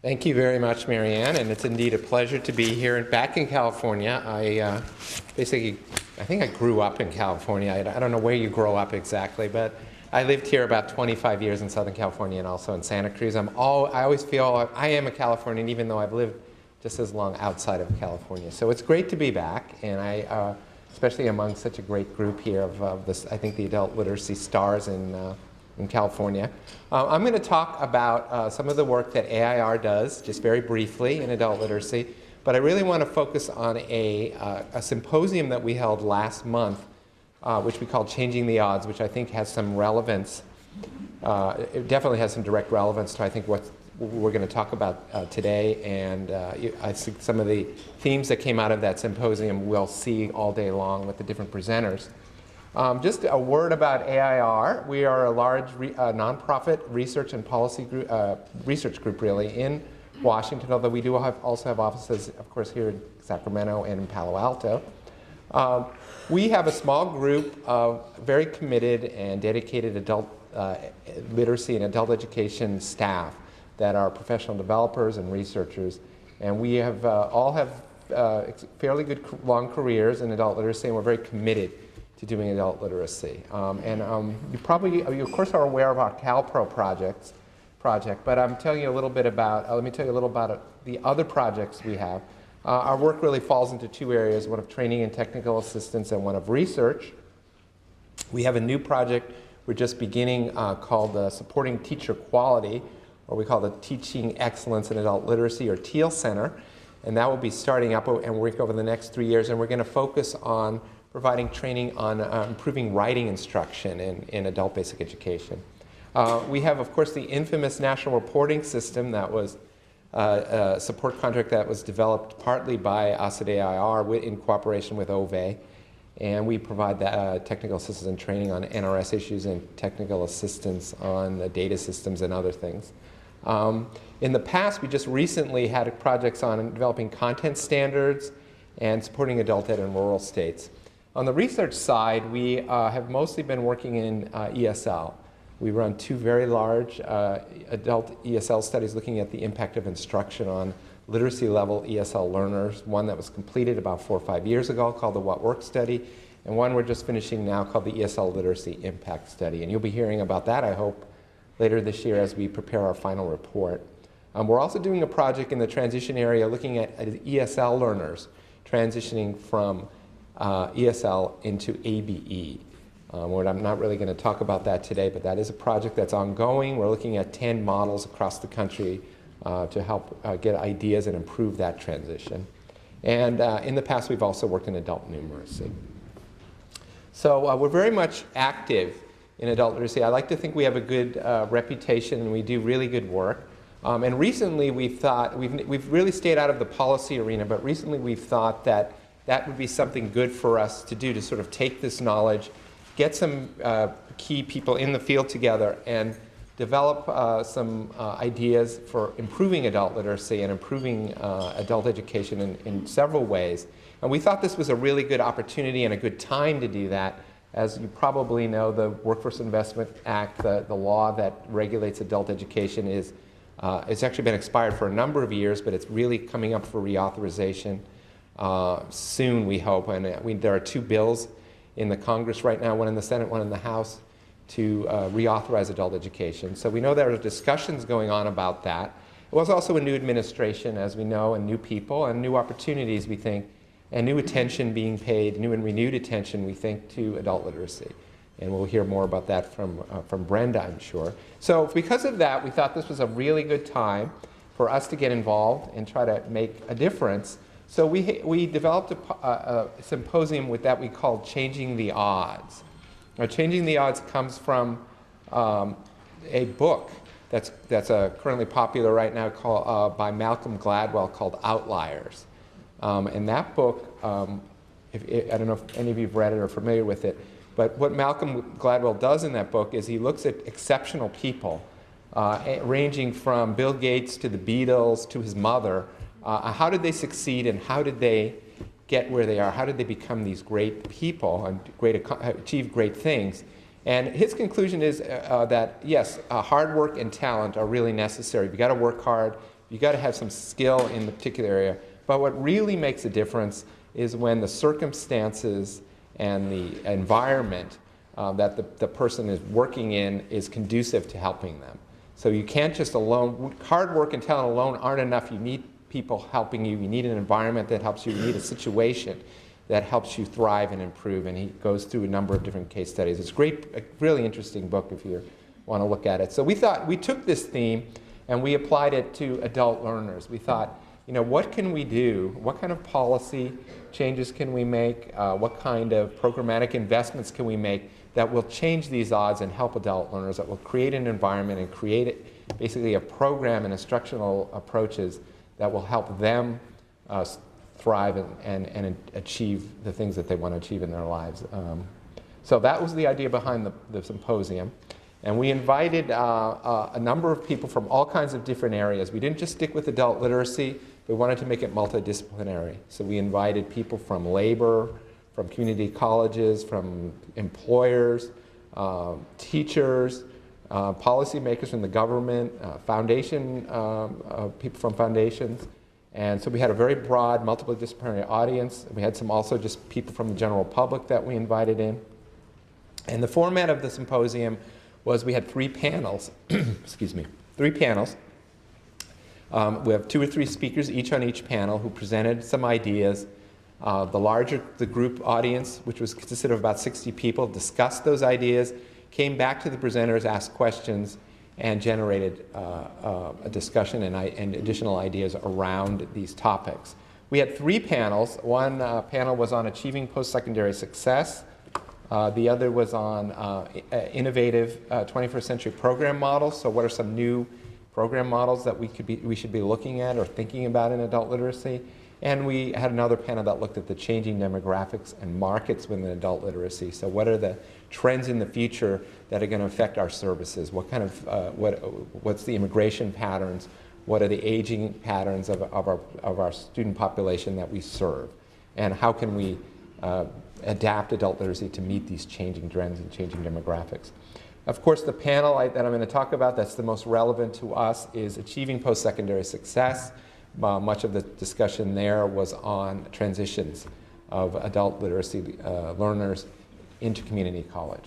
Thank you very much, Marianne, and it's indeed a pleasure to be here back in California. I think I grew up in California. I don't know where you grow up exactly, but I lived here about 25 years in Southern California and also in Santa Cruz. I always feel I am a Californian, even though I've lived just as long outside of California. So it's great to be back, and especially among such a great group here of this, I think the adult literacy stars in California. I'm going to talk about some of the work that AIR does, just very briefly, in adult literacy, but I really want to focus on a symposium that we held last month, which we called Changing the Odds, which I think has some relevance. It definitely has some direct relevance to, I think, what we're going to talk about today, and I think some of the themes that came out of that symposium we'll see all day long with the different presenters. Just a word about AIR. We are a large nonprofit research and policy group, research group really, in Washington, although we do also have offices, of course, here in Sacramento and in Palo Alto. We have a small group of very committed and dedicated adult literacy and adult education staff that are professional developers and researchers, and we have all have fairly good long careers in adult literacy, and we're very committed to doing adult literacy. You of course are aware of our CalPro project, but I'm telling you a little bit about, let me tell you a little about the other projects we have. Our work really falls into two areas, one of training and technical assistance and one of research. We have a new project we're just beginning called Supporting Teacher Quality, or we call the Teaching Excellence in Adult Literacy, or TEAL Center, and that will be starting up and work over the next 3 years, and we're going to focus on providing training on improving writing instruction in adult basic education. We have, of course, the infamous national reporting system that was a support contract that was developed partly by us at AIR in cooperation with OVE, and we provide technical assistance and training on NRS issues and technical assistance on data systems and other things. In the past, we just recently had projects on developing content standards and supporting adult ed in rural states. On the research side, we have mostly been working in ESL. We run two very large adult ESL studies looking at the impact of instruction on literacy level ESL learners, one that was completed about 4 or 5 years ago called the What Works Study, and one we're just finishing now called the ESL Literacy Impact Study. And you'll be hearing about that, I hope, later this year as we prepare our final report. We're also doing a project in the transition area looking at ESL learners transitioning from ESL into ABE. I'm not really going to talk about that today, but that is a project that's ongoing. We're looking at 10 models across the country to help get ideas and improve that transition. And in the past, we've also worked in adult numeracy. So we're very much active in adult literacy. I like to think we have a good reputation and we do really good work. And recently we've thought, we've really stayed out of the policy arena, but recently we've thought that that would be something good for us to do, to sort of take this knowledge, get some key people in the field together and develop some ideas for improving adult literacy and improving adult education in several ways. And we thought this was a really good opportunity and a good time to do that. As you probably know, the Workforce Investment Act, the law that regulates adult education, it's actually been expired for a number of years, but it's really coming up for reauthorization soon, we hope. And there are 2 bills in the Congress right now, one in the Senate, one in the House, to reauthorize adult education. So we know there are discussions going on about that. It was also a new administration, as we know, and new people, and new opportunities, we think, and new attention being paid, new and renewed attention, we think, to adult literacy. And we'll hear more about that from Brenda, I'm sure. So because of that, we thought this was a really good time for us to get involved and try to make a difference. So we developed a symposium that we called Changing the Odds. Now, Changing the Odds comes from a book that's currently popular right now by Malcolm Gladwell called Outliers. And that book, I don't know if any of you have read it or are familiar with it, but what Malcolm Gladwell does in that book is he looks at exceptional people, ranging from Bill Gates to the Beatles to his mother. How did they succeed and how did they get where they are? How did they become these great people and achieve great things? And his conclusion is that, yes, hard work and talent are really necessary. You've got to work hard, You've got to have some skill in the particular area. But what really makes a difference is when the circumstances and the environment that the person is working in is conducive to helping them. So you can't just alone, hard work and talent alone aren't enough. You need people helping you. You need an environment that helps you. You need a situation that helps you thrive and improve. And he goes through a number of different case studies. It's great, a really interesting book if you want to look at it. So we thought, we took this theme and we applied it to adult learners. We thought, you know, what can we do? What kind of policy changes can we make? What kind of programmatic investments can we make that will change these odds and help adult learners, that will create an environment and create basically a program and instructional approaches that will help them thrive and achieve the things that they want to achieve in their lives. So that was the idea behind the symposium. And we invited a number of people from all kinds of different areas. We didn't just stick with adult literacy, we wanted to make it multidisciplinary. So we invited people from labor, from community colleges, from employers, teachers, policymakers in the government, people from foundations. And so we had a very broad, multidisciplinary audience. We had some also just people from the general public that we invited in. And the format of the symposium was we had 3 panels, excuse me, 3 panels. We have 2 or 3 speakers each on each panel who presented some ideas. The larger the group audience, which was consisted of about 60 people, discussed those ideas, came back to the presenters, asked questions, and generated a discussion and additional ideas around these topics. We had 3 panels. One panel was on achieving post-secondary success. The other was on innovative 21st century program models. So what are some new program models that we should be looking at or thinking about in adult literacy? And we had another panel that looked at the changing demographics and markets within adult literacy. So what are the trends in the future that are going to affect our services? What kind of, what's the immigration patterns? What are the aging patterns of our student population that we serve? And how can we adapt adult literacy to meet these changing trends and changing demographics? Of course, the panel that I'm going to talk about that's the most relevant to us is achieving post-secondary success. Much of the discussion there was on transitions of adult literacy learners into community college.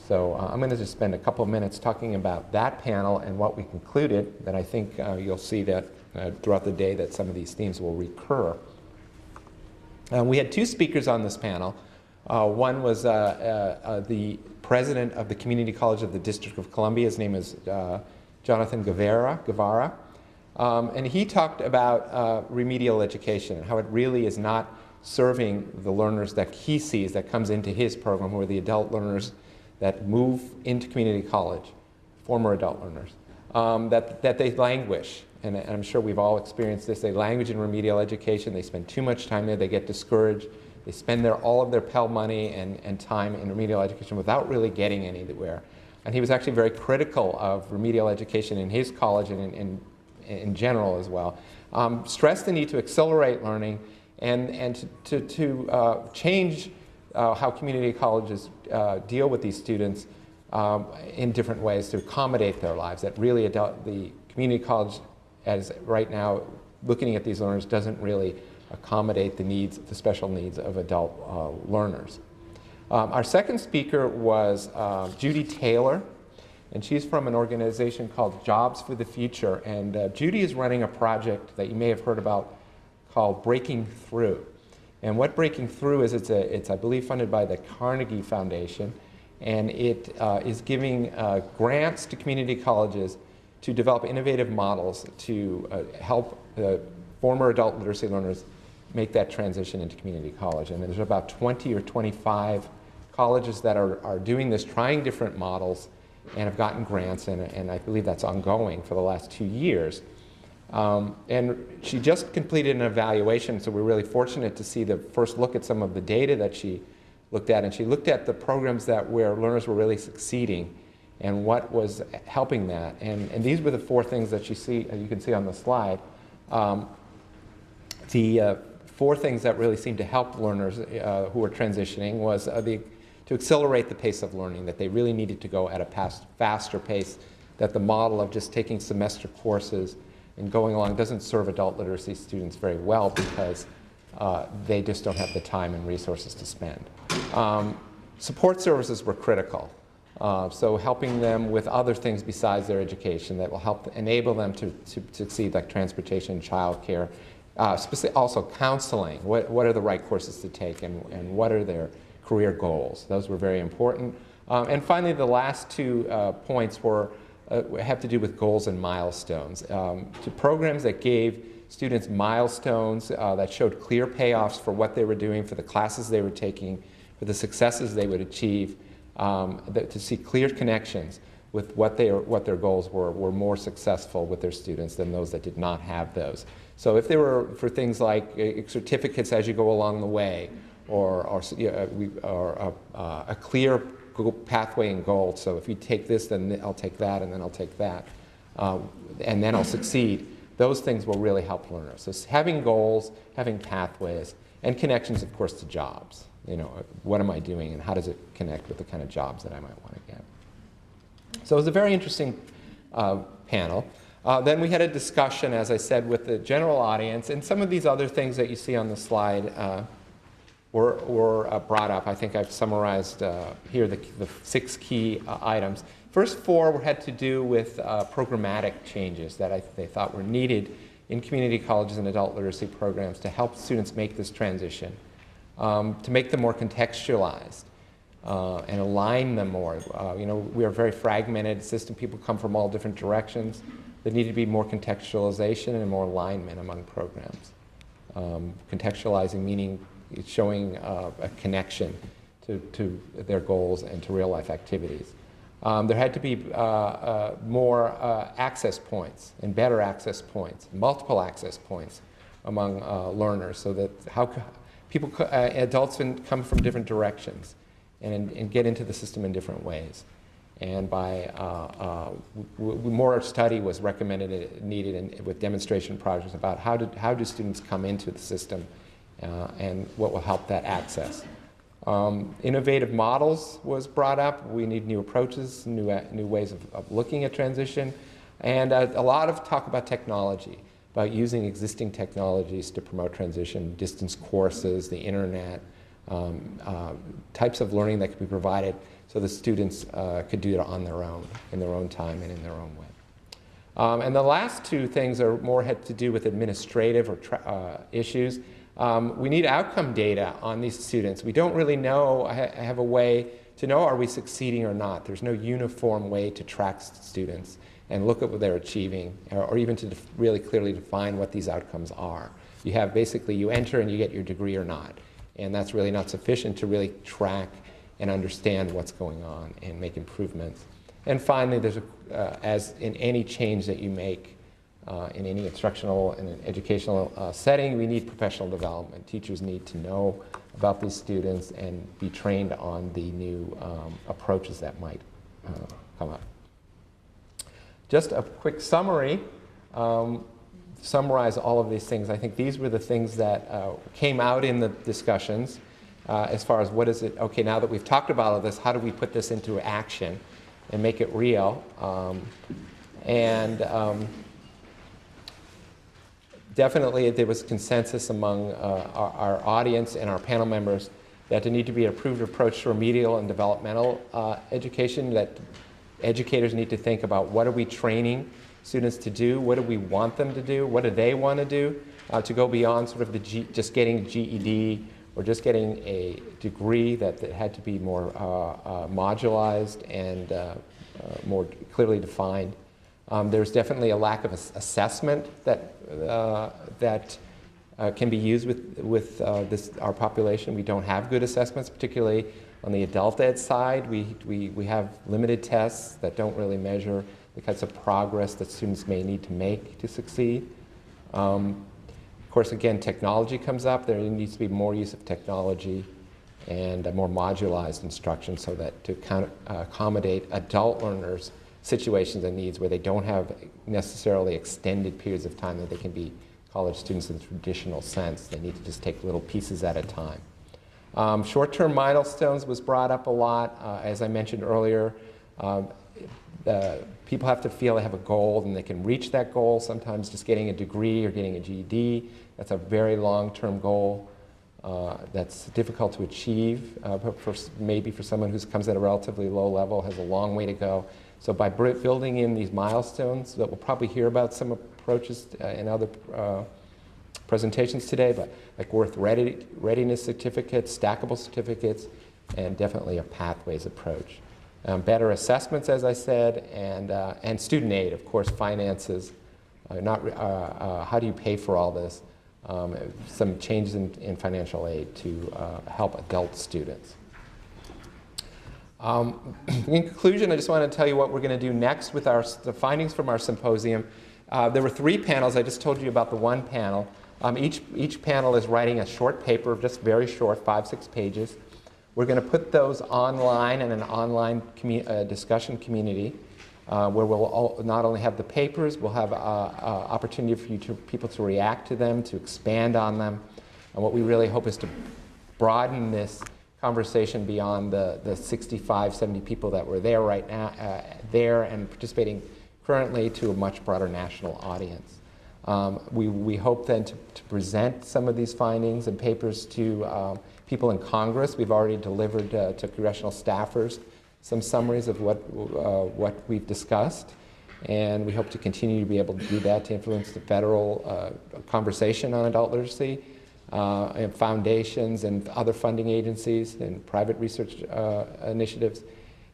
So I'm going to just spend a couple of minutes talking about that panel and what we concluded. That I think you'll see that throughout the day that some of these themes will recur. We had 2 speakers on this panel. One was the president of the Community College of the District of Columbia. His name is Jonathan Guevara. And he talked about remedial education and how it really is not serving the learners that he sees that comes into his program, who are the adult learners that move into community college, former adult learners, that they languish. And I'm sure we've all experienced this. They languish in remedial education. They spend too much time there. They get discouraged. They spend all of their Pell money and time in remedial education without really getting anywhere. And he was actually very critical of remedial education in his college and in general as well. Stressed the need to accelerate learning and to change how community colleges deal with these students in different ways to accommodate their lives. That really the community college, as right now, looking at these learners, doesn't really accommodate the needs, the special needs of adult learners. Our second speaker was Judy Taylor. And she's from an organization called Jobs for the Future. And Judy is running a project that you may have heard about called Breaking Through. And what Breaking Through is, it's I believe, funded by the Carnegie Foundation. And it is giving grants to community colleges to develop innovative models to help former adult literacy learners make that transition into community college. And there's about 20 or 25 colleges that are doing this, trying different models, and have gotten grants, and I believe that's ongoing for the last 2 years. And she just completed an evaluation, so we're really fortunate to see the first look at some of the data that she looked at. And she looked at the programs where learners were really succeeding and what was helping that. And these were the 4 things that you can see on the slide. The 4 things that really seemed to help learners who were transitioning was to accelerate the pace of learning, that they really needed to go at a faster pace, that the model of just taking semester courses and going along doesn't serve adult literacy students very well because they just don't have the time and resources to spend. Support services were critical. So helping them with other things besides their education that will help enable them to succeed, like transportation, childcare, also counseling. What are the right courses to take, and what are their career goals? Those were very important. And finally, the last two points have to do with goals and milestones. To programs that gave students milestones that showed clear payoffs for what they were doing, for the classes they were taking, for the successes they would achieve, to see clear connections with what their goals were more successful with their students than those that did not have those. So if they were for things like certificates as you go along the way, or a clear pathway and goal, so if you take this, then I'll take that, and then I'll take that, and then I'll succeed, those things will really help learners. So having goals, having pathways, and connections, of course, to jobs. What am I doing, and how does it connect with the kind of jobs that I might want to get? So it was a very interesting panel. Then we had a discussion, as I said, with the general audience, and some of these other things that you see on the slide were brought up. I think I've summarized here the 6 key items. First 4 had to do with programmatic changes that they thought were needed in community colleges and adult literacy programs to help students make this transition. To make them more contextualized and align them more. We are a very fragmented system. People come from all different directions. There need to be more contextualization and more alignment among programs. Contextualizing meaning showing a connection to their goals and to real-life activities. There had to be more access points and better access points, multiple access points among learners, so that adults can come from different directions and get into the system in different ways. And more study was recommended, needed, with demonstration projects about how do students come into the system and what will help that access. Innovative models was brought up. We need new approaches, new ways of looking at transition, and a lot of talk about technology, about using existing technologies to promote transition, distance courses, the internet, types of learning that could be provided so the students could do it on their own, in their own time and in their own way. And the last 2 things had to do with administrative or issues. We need outcome data on these students. We don't really have a way to know, are we succeeding or not? There's no uniform way to track students and look at what they're achieving, or even to really clearly define what these outcomes are. You have basically, you enter and you get your degree or not. And that's really not sufficient to really track and understand what's going on and make improvements. And finally, there's as in any change that you make in any instructional and educational setting, we need professional development. Teachers need to know about these students and be trained on the new approaches that might come up. Just a quick summary, summarize all of these things. I think these were the things that came out in the discussions as far as what is it, okay, now that we've talked about all this, how do we put this into action and make it real? Definitely there was consensus among our audience and our panel members that there need to be an approved approach to remedial and developmental education, that educators need to think about what are we training students to do, what do we want them to do, what do they want to do, to go beyond sort of just getting a GED or just getting a degree, that had to be more modularized and more clearly defined. There's definitely a lack of assessment that can be used with our population. We don't have good assessments, particularly on the adult ed side. We have limited tests that don't really measure the kinds of progress that students may need to make to succeed. Of course, again, technology comes up. There needs to be more use of technology and a more modularized instruction so that to accommodate adult learners' situations and needs where they don't have necessarily extended periods of time that they can be college students in the traditional sense. They need to just take little pieces at a time. Short-term milestones was brought up a lot. As I mentioned earlier, people have to feel they have a goal and they can reach that goal. Sometimes just getting a degree or getting a GED, that's a very long-term goal that's difficult to achieve, but maybe for someone who comes at a relatively low level, has a long way to go. So by building in these milestones, that we'll probably hear about some approaches in other presentations today, but like readiness certificates, stackable certificates, and definitely a pathways approach. Better assessments, as I said, and student aid, of course, finances. How do you pay for all this? Some changes in financial aid to help adult students. In conclusion, I just want to tell you what we're going to do next with the findings from our symposium. There were 3 panels. I just told you about the one panel. Each panel is writing a short paper, just very short, 5-6 pages. We're going to put those online in an online discussion community where we'll not only have the papers, we'll have opportunity for people to react to them, to expand on them. And what we really hope is to broaden this conversation beyond the 65, 70 people that were there right now, there and participating currently, to a much broader national audience. We hope then to present some of these findings and papers to people in Congress. We've already delivered to congressional staffers some summaries of what we've discussed, and we hope to continue to be able to do that to influence the federal conversation on adult literacy, and foundations and other funding agencies and private research initiatives.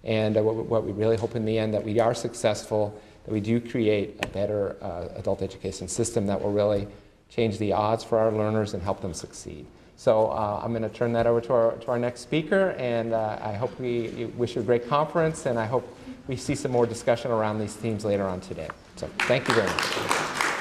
And what we really hope in the end, that we are successful, that we do create a better adult education system that will really change the odds for our learners and help them succeed. So I'm going to turn that over to our next speaker, and I hope we wish you a great conference, and I hope we see some more discussion around these themes later on today. So thank you very much.